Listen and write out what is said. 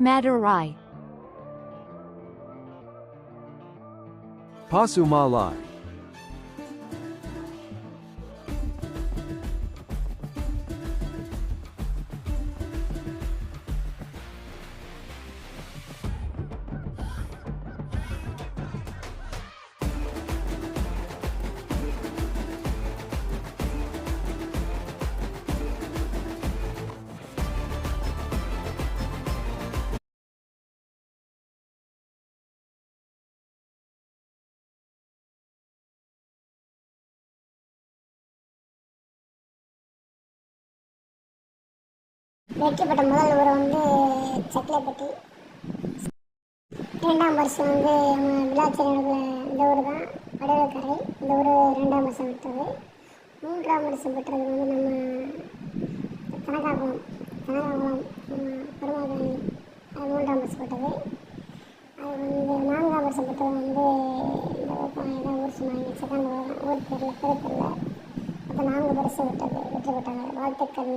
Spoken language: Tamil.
Madurai. Pasumalai. வெற்றி பெற்ற முதல் ஊர் வந்து சக்கிலப்பட்டி. 2ஆம் வருஷம் வந்து விளாச்சல் இந்த ஊர் தான் வடவேக்கரை. இந்த ஊர் 2ஆம் வருஷம் பெற்றது. 3ஆம் வருஷம் பெற்றது வந்து நம்ம கனகாகுளம் பெருமாள். அது 3ஆம் வருஷம் பெற்றது. அது வந்து 4ஆம் வருஷம் பெற்றது வந்து இந்த ஊர் சொன்னாங்க செகண்ட் ஊர் பேரில் பெருப்பூரில். அப்போ 4 வருஷம் பெற்றது வெற்றி பெற்றாங்க. வாழ்த்துக்கள்.